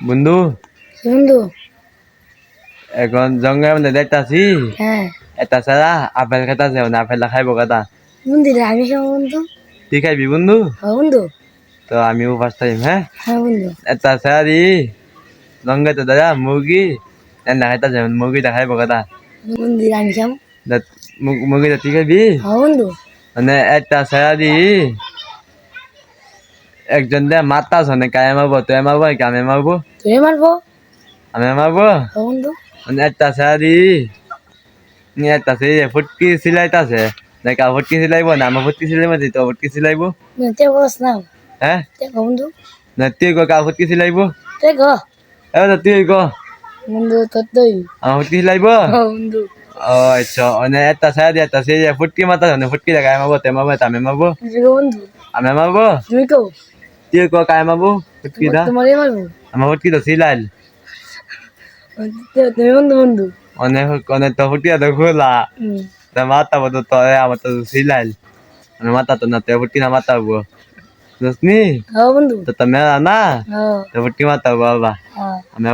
বন্ধু বন্ধু। এখন জঙ্গলের মধ্যে দেখতাছি হ্যাঁ এটা ছাড়া আপেল খেতাছে আপেল খাইবো কথা বন্ধুরা আমি খাবো বন্ধু। তুই খাইবি বন্ধু? হ্যাঁ বন্ধু। তো আমিও ফার্স্ট টাইম হ্যাঁ হ্যাঁ বন্ধু। এটা ছাড়া দি জঙ্গলে তো দাদা মুরগি এনে খাইতাছে মুরগিটা খাইবো কথা বন্ধুরা আমি খাবো। মুরগিটা তুই খাইবি? হ্যাঁ বন্ধু। মানে একটা ছাড়া দি একজন দে মারতাছ মানে কায়ে মারবো তুই মারবো কি আমি মারবো? তুই মারবো। আমি মারবো হ্যাঁ বন্ধু। মানে একটা ছাড়া দি একটা সে ফুটকি সিলাইতাছে দেখা ফুটকি সিলাইবো না আমার ফুটকি সিলাইবো তো ফুটকি সিলাইবো তুই বস না। হ্যাঁ তুই গো বন্ধু। না তুই কা ফুটকি সিলাইবো তুই গো এবার তুই ক বন্ধু তোর তুই। আমার ফুটকি সিলাইবো হ্যাঁ বন্ধু। ও আচ্ছা মানে একটা ছাড়া দি একটা সে ফুটকি মারতাছ মানে ফুটকি দেখা মারবো তুই মারবো আমি মারবো তুই গো বন্ধু। আমি মারবো তুই কো তুই ক কায়ে মারবো ফুটকি দা তোমারই মারবো। আমার ফুটকি তো সিলাইল তুমি বন্ধু বন্ধু। অনেক অনেক তো ফুটকি তো খোলা হুম। তা মাথা বতো তো আমার তো সিলাইল মানে মাথা তো না তো ফুটকি না মাথা হবো বুঝনি হ্যাঁ বন্ধু। তো মেলা না হ্যাঁ তো ফুটকি মাথা হবো বাবা হ্যাঁ। আমি